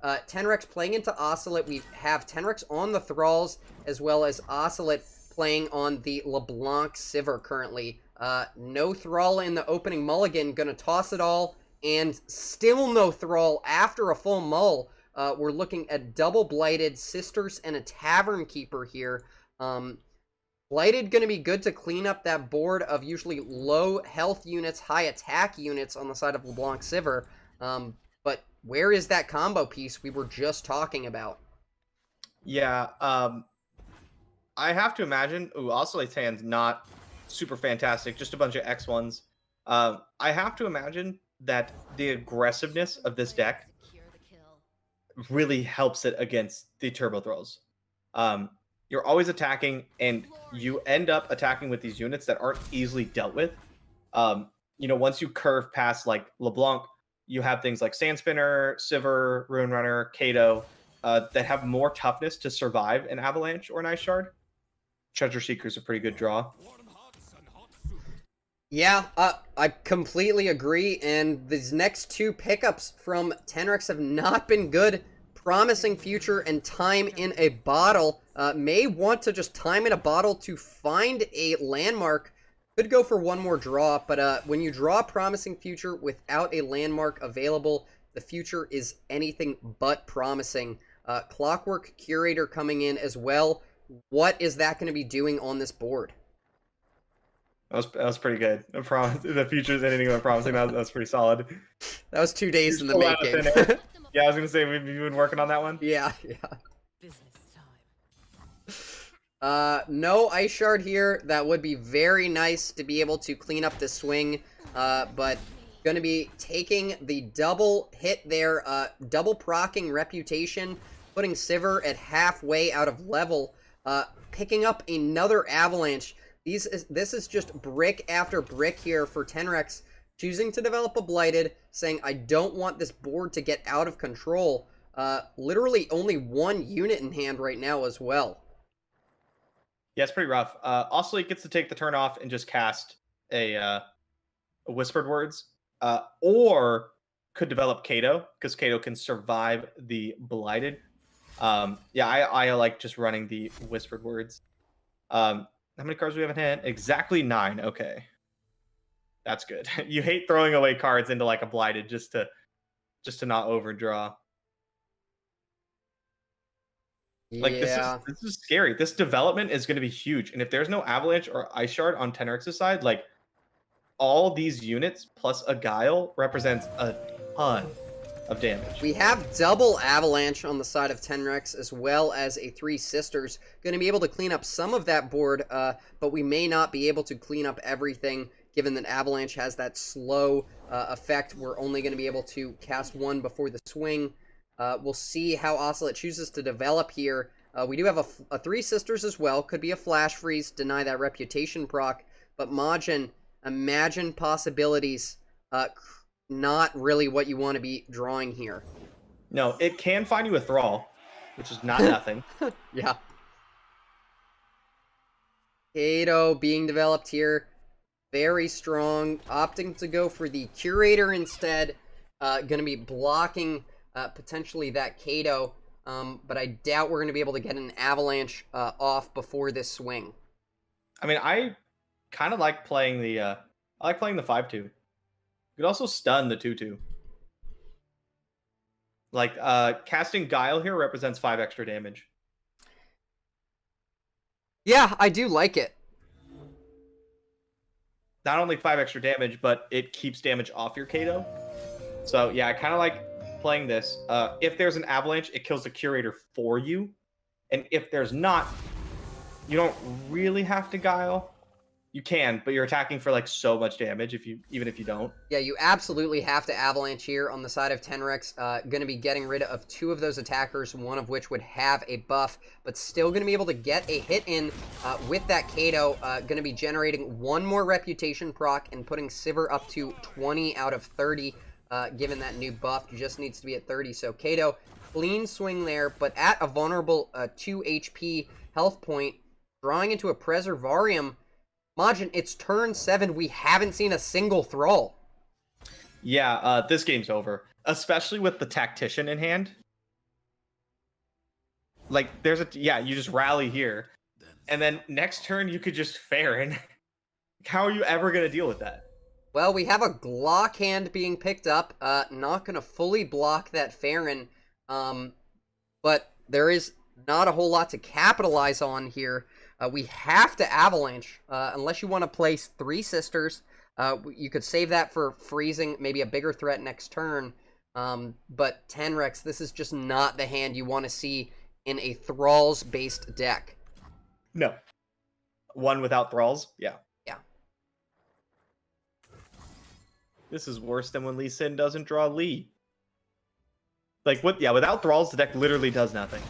Teneryx playing into Osciillate. We have Teneryx on the Thralls, as well as Osciillate playing on the LeBlanc Sivir currently. No Thrall in the opening mulligan, gonna toss it all, and still no Thrall after a full mull. We're looking at double Blighted, Sisters, and a Tavern Keeper here. Blighted going to be good to clean up that board of usually low health units, high attack units on the side of LeBlanc Sivir. But where is that combo piece we were just talking about? Yeah, I have to imagine, Oscillate's hand's not super fantastic, just a bunch of X1s. I have to imagine that the aggressiveness of this deck really helps it against the Turbo Thralls. You're always attacking, and you end up attacking with these units that aren't easily dealt with. Once you curve past like LeBlanc, you have things like Sandspinner, Sivir, Rune Runner, Kato, that have more toughness to survive an Avalanche or an Ice Shard. Treasure Seeker's a pretty good draw. Yeah, I completely agree, and these next two pickups from Teneryx have not been good. Promising Future and Time in a Bottle. May want to just Time in a Bottle to find a landmark. Could go for one more draw, but when you draw Promising Future without a landmark available, the future is anything but promising. Clockwork Curator coming in as well. What is that going to be doing on this board? That was pretty good. The future is anything but promising. That was pretty solid. That was 2 days in the making. Yeah, I was gonna say we've been working on that one. Yeah. No Ice Shard here. That would be very nice to be able to clean up this swing. But gonna be taking the double hit there. Double procking Reputation, putting Sivir at halfway out of level. Picking up another Avalanche. This is just brick after brick here for Teneryx. Choosing to develop a Blighted, saying, I don't want this board to get out of control. Literally only one unit in hand right now as well. Yeah, it's pretty rough. Osciillate gets to take the turn off and just cast a Whispered Words. Or could develop Kato, because Kato can survive the Blighted. I like just running the Whispered Words. How many cards do we have in hand? Exactly 9. Okay. That's good. You hate throwing away cards into like a Blighted just to not overdraw. Yeah. Like this is scary. This development is going to be huge. And if there's no Avalanche or Ice Shard on Teneryx's side, like all these units plus a Guile represents a ton of damage. We have double Avalanche on the side of Teneryx, as well as a 3 Sisters. Going to be able to clean up some of that board, but we may not be able to clean up everything, given that Avalanche has that slow effect. We're only going to be able to cast one before the swing. We'll see how Osciillate chooses to develop here. We do have a 3 Sisters as well. Could be a Flash Freeze, deny that Reputation proc. But Majin, imagine possibilities. Not really what you want to be drawing here. No, it can find you a Thrall, which is not nothing. Yeah. Kato being developed here. Very strong. Opting to go for the Curator instead. Going to be blocking potentially that Kato. But I doubt we're going to be able to get an Avalanche off before this swing. I mean, I kind of like playing the... I like playing the 5-2. You could also stun the 2-2. Like, casting Guile here represents 5 extra damage. Yeah, I do like it. Not only 5 extra damage, but it keeps damage off your Kato. So, yeah, I kind of like playing this. If there's an Avalanche, it kills the Curator for you. And if there's not, you don't really have to Guile. You can, but you're attacking for like so much damage even if you don't. Yeah, you absolutely have to Avalanche here on the side of Teneryx. Going to be getting rid of 2 of those attackers, one of which would have a buff, but still going to be able to get a hit in with that Kato. Going to be generating 1 more Reputation proc and putting Sivir up to 20 out of 30, given that new buff. Just needs to be at 30. So Kato, clean swing there, but at a vulnerable 2 HP health point, drawing into a Preservarium. Majin, it's turn 7. We haven't seen a single Thrall. Yeah, this game's over. Especially with the Tactician in hand. Like, you just rally here. And then next turn, you could just Farron. How are you ever going to deal with that? Well, we have a Glock hand being picked up. Not going to fully block that Farron. But there is not a whole lot to capitalize on here. We have to Avalanche. Unless you want to place 3 Sisters. You could save that for freezing, maybe a bigger threat next turn. But Teneryx, this is just not the hand you want to see in a Thralls-based deck. No. One without Thralls? Yeah. Yeah. This is worse than when Lee Sin doesn't draw Lee. Like, without Thralls, the deck literally does nothing.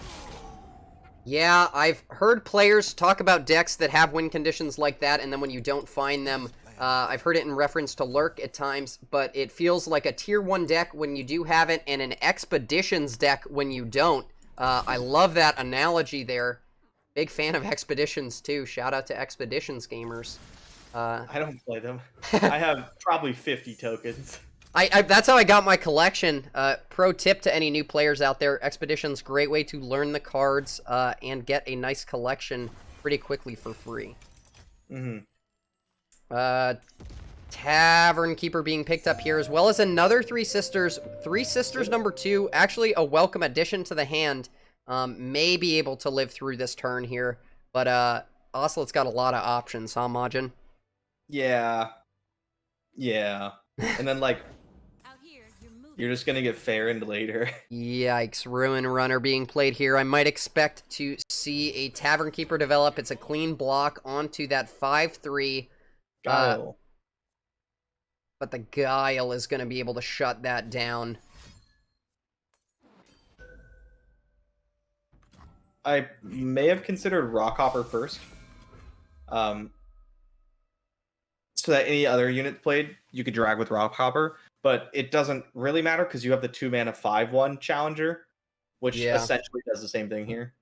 Yeah, I've heard players talk about decks that have win conditions like that, and then when you don't find them, I've heard it in reference to Lurk at times, but it feels like a tier 1 deck when you do have it, and an Expeditions deck when you don't. I love that analogy there. Big fan of Expeditions, too. Shout out to Expeditions gamers. I don't play them. I have probably 50 tokens. That's how I got my collection. Pro tip to any new players out there, Expeditions, great way to learn the cards and get a nice collection pretty quickly for free. Mm-hmm. Tavern Keeper being picked up here, as well as another 3 Sisters. 3 Sisters number 2, actually a welcome addition to the hand. May be able to live through this turn here, but Oscillate's got a lot of options, huh, Majin? Yeah. And then, like, you're just gonna get Farron later. Yikes, Ruin Runner being played here. I might expect to see a Tavern Keeper develop. It's a clean block onto that 5/3. Guile. But the Guile is going to be able to shut that down. I may have considered Rockhopper first. So that any other unit played, you could drag with Rockhopper. But it doesn't really matter because you have the 2-mana 5/1 Challenger, which essentially does the same thing here.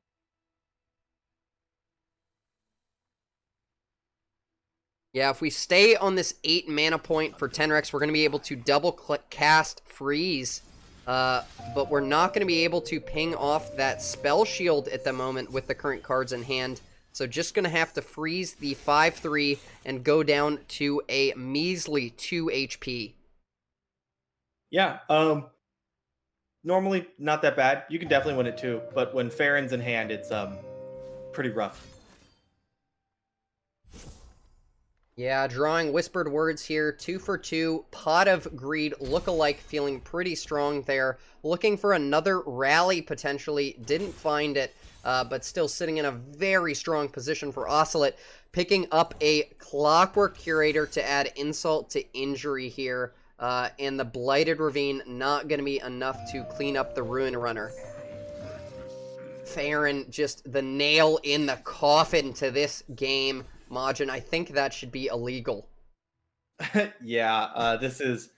Yeah, if we stay on this 8 mana point for Teneryx, we're going to be able to double-click cast Freeze. But we're not going to be able to ping off that Spell Shield at the moment with the current cards in hand. So just going to have to freeze the 5/3 and go down to a measly 2 HP. Yeah, normally not that bad. You can definitely win it too, but when Farron's in hand, it's pretty rough. Yeah, drawing Whispered Words here, 2 for 2, Pot of Greed, look-alike, feeling pretty strong there. Looking for another rally, potentially, didn't find it, but still sitting in a very strong position for Osciillate. Picking up a Clockwork Curator to add insult to injury here, and the Blighted Ravine not going to be enough to clean up the Ruin Runner. Farron, just the nail in the coffin to this game. Majin, I think that should be illegal. Yeah, this is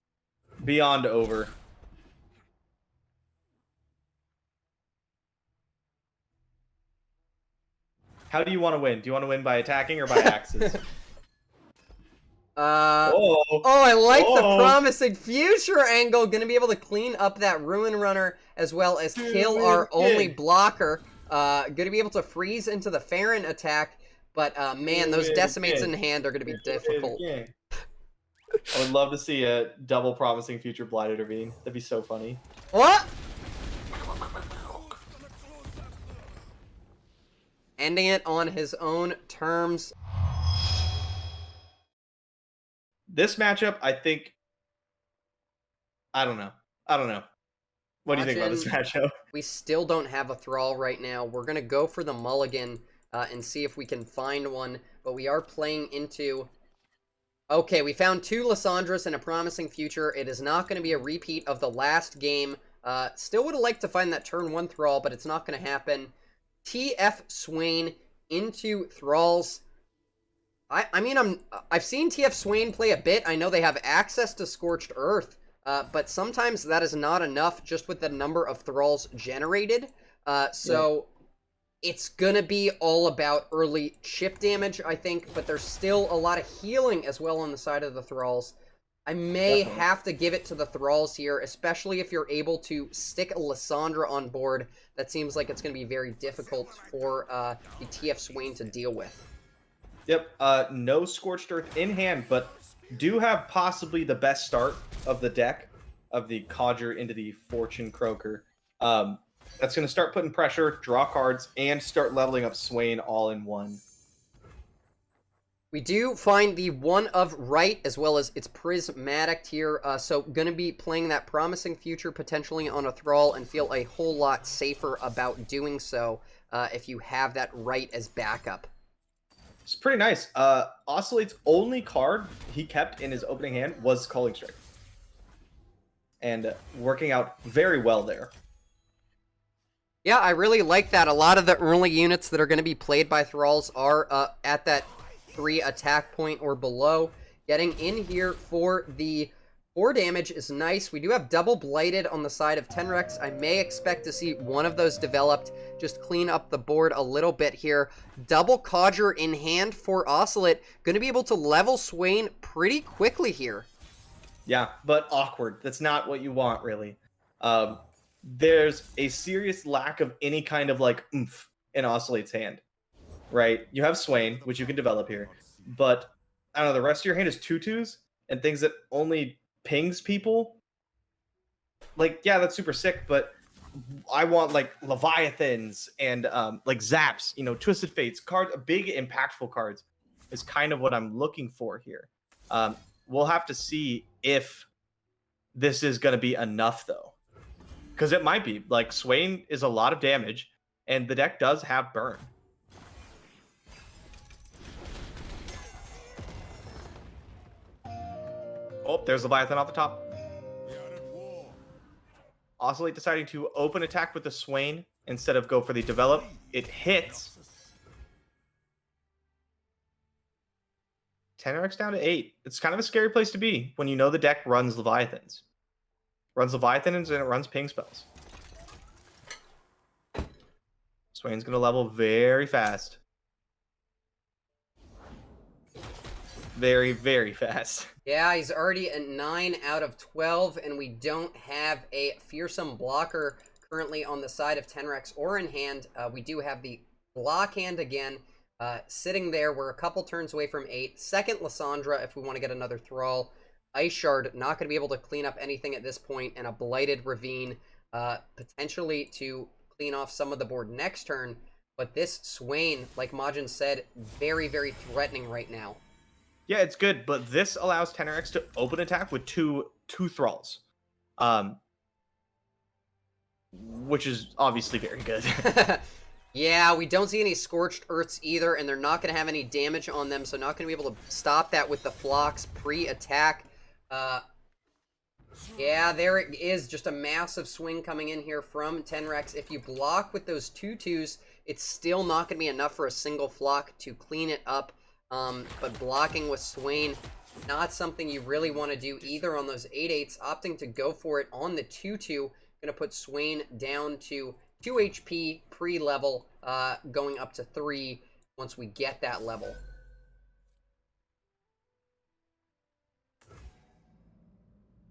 beyond over. How do you want to win? Do you want to win by attacking or by axes? I like the promising future angle. Gonna be able to clean up that Ruin Runner as well as kill our only blocker. Gonna be able to freeze into the Farron attack. But, man, those Decimates in hand are going to be difficult. I would love to see a double promising future Blighted Ravine. That'd be so funny. What? Ending it on his own terms. This matchup, I think... I don't know. What do you think about this matchup? We still don't have a Thrall right now. We're going to go for the mulligan. And see if we can find one, but we are playing into... Okay, we found 2 Lysandras and a promising future. It is not going to be a repeat of the last game. Still would have liked to find that turn 1 Thrall, but it's not going to happen. TF Swain into Thralls. I mean, I've seen TF Swain play a bit. I know they have access to Scorched Earth, but sometimes that is not enough just with the number of Thralls generated. So... Yeah. It's gonna be all about early chip damage, I think, but there's still a lot of healing as well on the side of the Thralls. I may Definitely. have to give it to the Thralls here, especially if you're able to stick a Lysandra on board. That seems like it's going to be very difficult for the TF Swain to deal with. Yep, no Scorched Earth in hand, but do have possibly the best start of the deck of the Codger into the Fortune Croaker. That's going to start putting pressure, draw cards, and start leveling up Swain all in one. We do find the one of right as well as its prismatic here, so going to be playing that Promising Future potentially on a Thrall and feel a whole lot safer about doing so if you have that right as backup. It's pretty nice. Oscillate's only card he kept in his opening hand was Calling Strike. And working out very well there. Yeah, I really like that. A lot of the early units that are going to be played by Thralls are at that 3 attack point or below. Getting in here for the 4 damage is nice. We do have double Blighted on the side of Teneryx. I may expect to see one of those developed. Just clean up the board a little bit here. Double Codger in hand for Osciillate. Going to be able to level Swain pretty quickly here. Yeah, but awkward. That's not what you want, really. There's a serious lack of any kind of, like, oomph in Oscillate's hand, right? You have Swain, which you can develop here, but, I don't know, the rest of your hand is 2/2s and things that only pings people. Like, yeah, that's super sick, but I want, like, Leviathans and, like, Zaps, you know, Twisted Fates, cards, big, impactful cards is kind of what I'm looking for here. We'll have to see if this is going to be enough, though. Because it might be. Like, Swain is a lot of damage, and the deck does have burn. Oh, there's Leviathan off the top. Osciillate deciding to open attack with the Swain instead of go for the develop. It hits. Teneryx down to 8. It's kind of a scary place to be when you know the deck runs Leviathans. Runs Leviathans and it runs ping spells. Swain's going to level very fast. Very, very fast. Yeah, he's already at 9 out of 12, and we don't have a fearsome blocker currently on the side of Teneryx or in hand. We do have the block hand again, sitting there. We're a couple turns away from 8. Second Lysandra if we want to get another Thrall. Ice Shard, not going to be able to clean up anything at this point, and a Blighted Ravine, potentially to clean off some of the board next turn. But this Swain, like Majin said, very, very threatening right now. Yeah, it's good, but this allows Teneryx to open attack with two Thralls. Which is obviously very good. Yeah, we don't see any Scorched Earths either, and they're not going to have any damage on them, so not going to be able to stop that with the Phlox pre-attack. Yeah, there it is. Just a massive swing coming in here from Teneryx. If you block with those 2/2s, it's still not going to be enough for a single Flock to clean it up. But blocking with Swain, not something you really want to do either on those 8/8s. Opting to go for it on the 2/2. Going to put Swain down to 2 HP pre-level, going up to 3 once we get that level.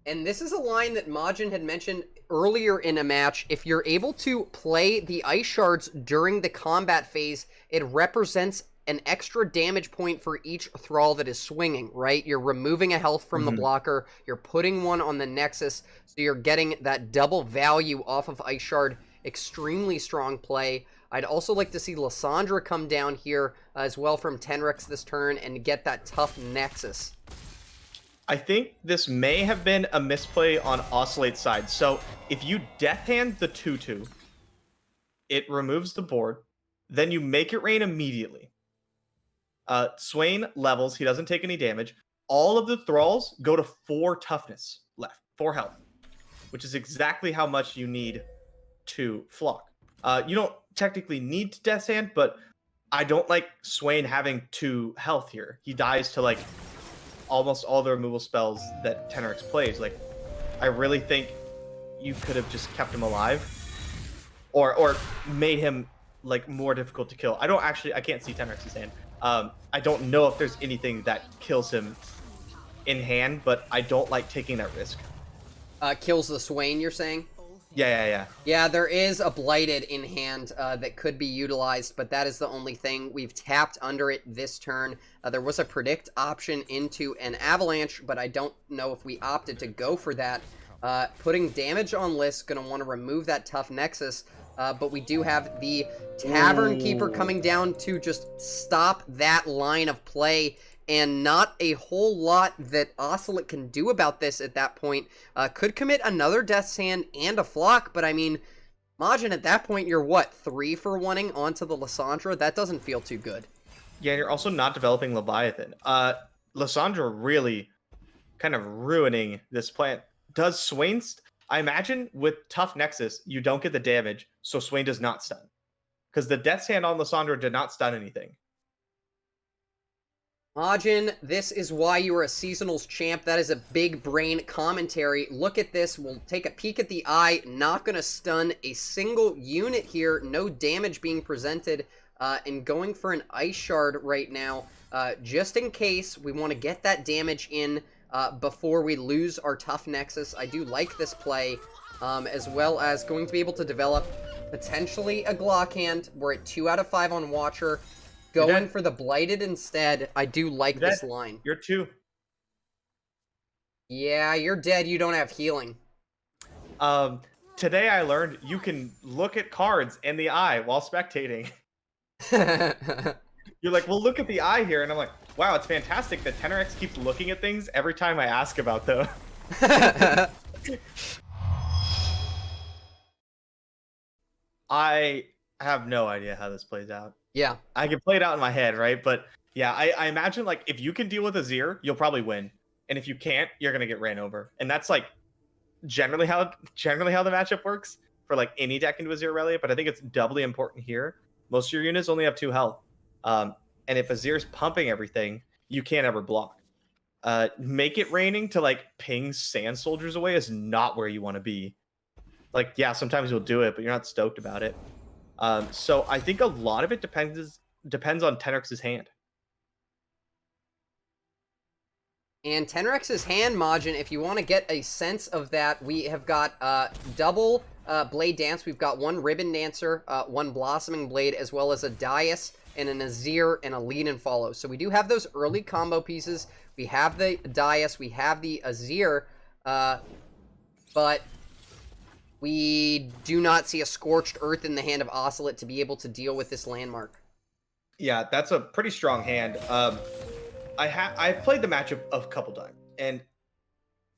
And this is a line that Majin had mentioned earlier in a match. If you're able to play the Ice Shards during the combat phase, it represents an extra damage point for each Thrall that is swinging, right? You're removing a health from the blocker, you're putting one on the Nexus, so you're getting that double value off of Ice Shard. Extremely strong play. I'd also like to see Lysandra come down here as well from Teneryx this turn and get that tough Nexus. I think this may have been a misplay on Oscillate's side. So if you Death Hand the 2/2, it removes the board, then you make it rain immediately. Swain levels, he doesn't take any damage. All of the Thralls go to 4 toughness left, 4 health, which is exactly how much you need to Flock. You don't technically need to Death Hand, but I don't like Swain having 2 health here. He dies to, like, almost all the removal spells that Teneryx plays. Like, I really think you could have just kept him alive, or made him, like, more difficult to kill. I can't see Teneryx's hand. I don't know if there's anything that kills him in hand, but I don't like taking that risk. Kills the Swain, you're saying? Yeah. Yeah, there is a Blighted in hand that could be utilized, but that is the only thing. We've tapped under it this turn. There was a Predict option into an Avalanche, but I don't know if we opted to go for that. Putting damage on Liss, going to want to remove that Tough Nexus, but we do have the Tavern Keeper coming down to just stop that line of play, and not a whole lot that Osciillate can do about this at that point. Could commit another Death's Hand and a Flock, but I mean, Majin, at that point, you're what, 3 for 1ing onto the Lissandra? That doesn't feel too good. Yeah, and you're also not developing Leviathan. Lissandra really kind of ruining this plan. Does Swain... I imagine with Tough Nexus, you don't get the damage, so Swain does not stun. Because the Death's Hand on Lissandra did not stun anything. Majin, this is why you are a Seasonals champ. That is a big brain commentary. Look at this. We'll take a peek at the eye. Not going to stun a single unit here. No damage being presented. And going for an Ice Shard right now. Just in case we want to get that damage in before we lose our Tough Nexus. I do like this play. As well as going to be able to develop potentially a Glock Hand. We're at 2 out of 5 on Watcher. Going for the Blighted instead. I do like this line. You're 2. Yeah, you're dead. You don't have healing. Today I learned you can look at cards in the eye while spectating. You're like, well, look at the eye here. And I'm like, wow, it's fantastic that Teneryx keeps looking at things every time I ask about them. I have no idea how this plays out. Yeah. I can play it out in my head, right? But yeah, I imagine like if you can deal with Azir, you'll probably win. And if you can't, you're gonna get ran over. And that's like generally how the matchup works for like any deck into Azir Relia, but I think it's doubly important here. Most of your units only have 2 health. And if Azir's pumping everything, you can't ever block. Make it raining to like ping Sand Soldiers away is not where you want to be. Like, yeah, sometimes you'll do it, but you're not stoked about it. So I think a lot of it depends on Teneryx's hand. And Teneryx's hand, Majin, if you want to get a sense of that, we have got double Blade Dance. We've got 1 Ribbon Dancer, 1 Blossoming Blade, as well as a Dais and an Azir and a Lead and Follow. So we do have those early combo pieces. We have the Dais, we have the Azir, but we do not see a Scorched Earth in the hand of Osciillate to be able to deal with this landmark. Yeah, that's a pretty strong hand. I've played the matchup a couple times, and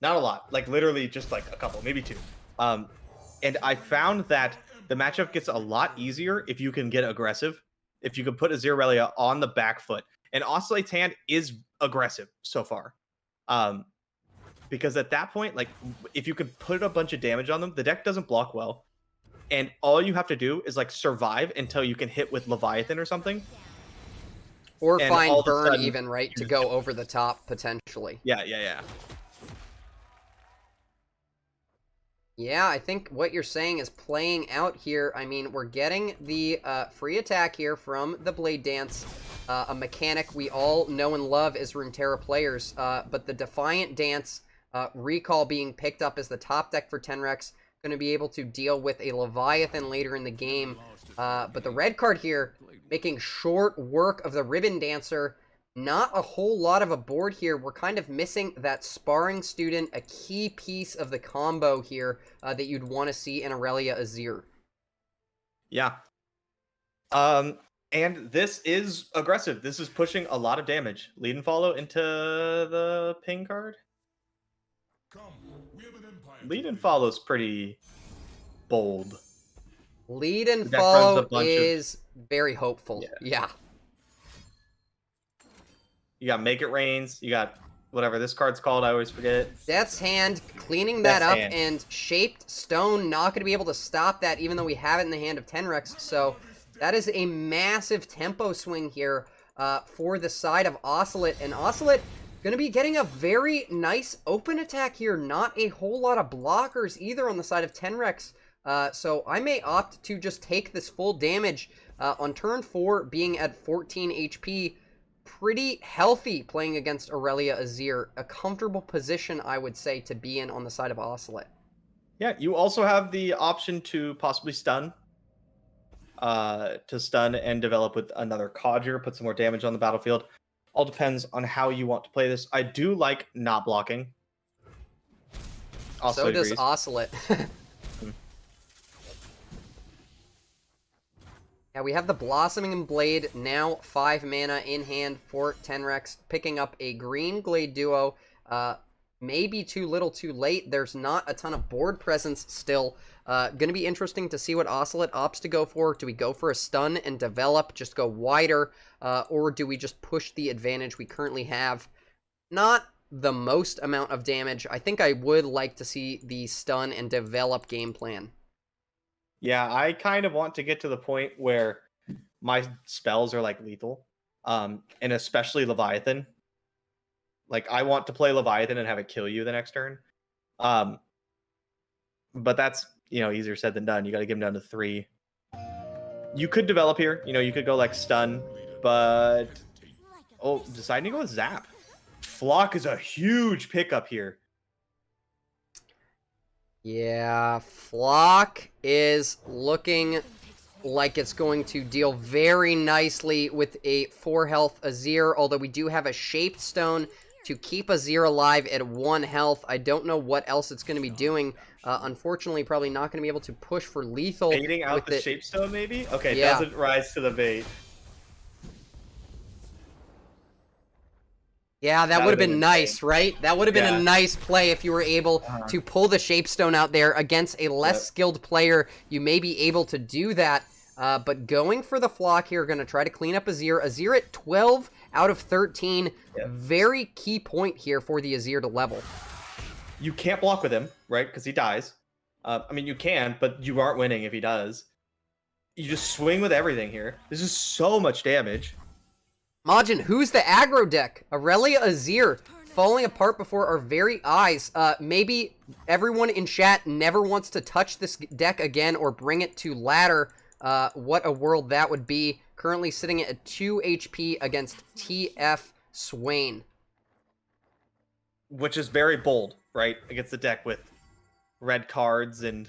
not a lot. Like, literally just like a couple, maybe 2. And I found that the matchup gets a lot easier if you can get aggressive. If you can put Azir Relia on the back foot. And Oscillate's hand is aggressive so far. Because at that point, like, if you can put a bunch of damage on them, the deck doesn't block well. And all you have to do is, like, survive until you can hit with Leviathan or something. Or and find Burn even, right, to go over the top, potentially. Yeah. Yeah, I think what you're saying is playing out here. I mean, we're getting the free attack here from the Blade Dance, a mechanic we all know and love as Runeterra players, but the Defiant Dance, Recall being picked up as the top deck for Teneryx, going to be able to deal with a Leviathan later in the game, but the red card here, making short work of the Ribbon Dancer. Not a whole lot of a board here. We're kind of missing that Sparring Student, a key piece of the combo here that you'd want to see in Aurelia Azir. Yeah. And this is aggressive. This is pushing a lot of damage. Lead and Follow into the ping card. Lead and Follow is pretty bold. Lead and Follow is very hopeful. Yeah. You got Make It Rains. You got whatever this card's called. I always forget. Death's Hand, cleaning that up, and Shaped Stone, not going to be able to stop that, even though we have it in the hand of Teneryx. So that is a massive tempo swing here for the side of Osciillate. And Osciillate going to be getting a very nice open attack here. Not a whole lot of blockers either on the side of Teneryx. So I may opt to just take this full damage on turn 4, being at 14 HP. pretty healthy playing against Aurelia Azir. A comfortable position, I would say, to be in on the side of Osciillate. Yeah, you also have the option to possibly stun. To stun and develop with another Codger, put some more damage on the battlefield. All depends on how you want to play this. I do like not blocking. So does Osciillate. Yeah, we have the Blossoming Blade, now 5 mana in hand for Teneryx, picking up a Green Glade Duo. Maybe too little too late. There's not a ton of board presence still. Gonna be interesting to see what Osciillate opts to go for. Do we go for a stun and develop, just go wider, or do we just push the advantage we currently have? Not the most amount of damage. I think I would like to see the stun and develop game plan. Yeah, I kind of want to get to the point where my spells are like lethal, and especially Leviathan. Like I want to play Leviathan and have it kill you the next turn. But that's easier said than done. You got to get him down to 3. You could develop here. You could go like stun, but deciding to go with Zap. Flock is a huge pickup here. Yeah, Flock is looking like it's going to deal very nicely with a 4 health Azir, although we do have a Shaped Stone to keep Azir alive at 1 health. I don't know what else it's going to be doing. Unfortunately, probably not going to be able to push for lethal. Baiting out the Shaped Stone, maybe? Okay, yeah. Doesn't rise to the bait. Yeah, that would have been nice, right? That would have been a nice play if you were able to pull the Shapestone out there against a less skilled player. You may be able to do that, but going for the Flock here, going to try to clean up Azir. Azir at 12 out of 13. Very key point here for the Azir to level. You can't block with him, right? Because he dies. I mean, you can, but you aren't winning if he does. You just swing with everything here. This is so much damage. Majin, who's the aggro deck? Aurelia Azir falling apart before our very eyes. Maybe everyone in chat never wants to touch this deck again or bring it to ladder. What a world that would be. Currently sitting at 2 HP against TF Swain. Which is very bold, right? Against the deck with red cards and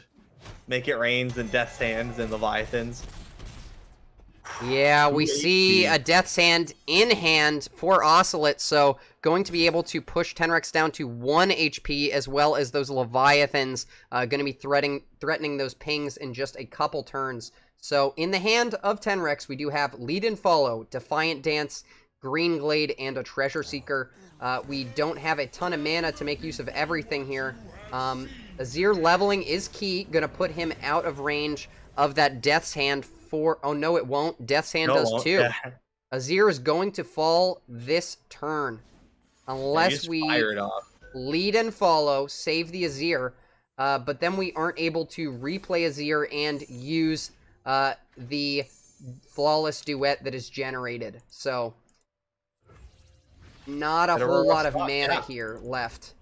Make It Rains and Death's Hands and Leviathans. Yeah, we see a Death's Hand in hand for Osciillate, so going to be able to push Teneryx down to 1 HP, as well as those Leviathans, going to be threatening those pings in just a couple turns. So in the hand of Teneryx, we do have Lead and Follow, Defiant Dance, Green Glade, and a Treasure Seeker. We don't have a ton of mana to make use of everything here. Azir leveling is key, going to put him out of range of that Death's Hand for... Oh, no, it won't. Death's Hand does too. Azir is going to fall this turn. Unless we lead and follow, save the Azir. But then we aren't able to replay Azir and use the Flawless Duet that is generated. So, not a whole lot of mana here left.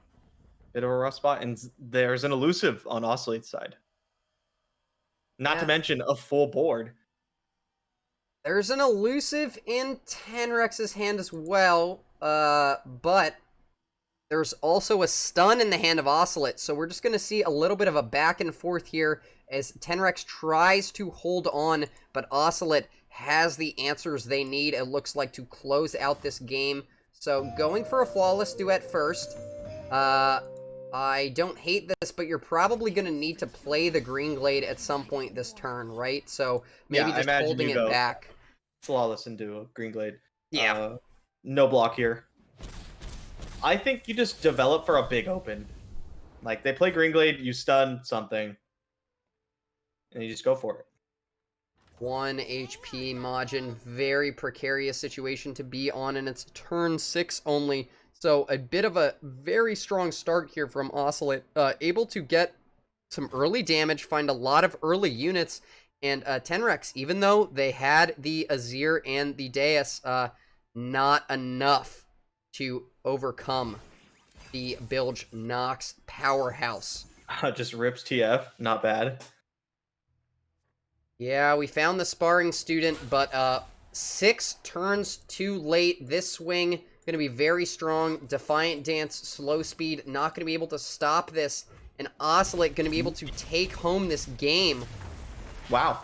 Bit of a rough spot, and there's an elusive on Oscillate's side. Not to mention a full board. There's an elusive in Teneryx's hand as well, but there's also a stun in the hand of Osciillate, so we're just going to see a little bit of a back and forth here as Teneryx tries to hold on, but Osciillate has the answers they need, it looks like, to close out this game. So going for a Flawless Duet first. I don't hate this, but you're probably going to need to play the Green Glade at some point this turn, right? So maybe just holding it back. Flawless into a Green Glade. Yeah. No block here. I think you just develop for a big open. Like, they play Green Glade, you stun something, and you just go for it. 1 HP, Majin. Very precarious situation to be on, and it's turn 6 only. So a bit of a very strong start here from Osciillate, able to get some early damage, find a lot of early units, and Teneryx, even though they had the Azir and the Deus, not enough to overcome the Bilge Nox powerhouse. Just rips TF, not bad. Yeah, we found the sparring student, but 6 turns too late. This swing going to be very strong. Defiant Dance, slow speed, not going to be able to stop this. And Osciillate going to be able to take home this game. Wow.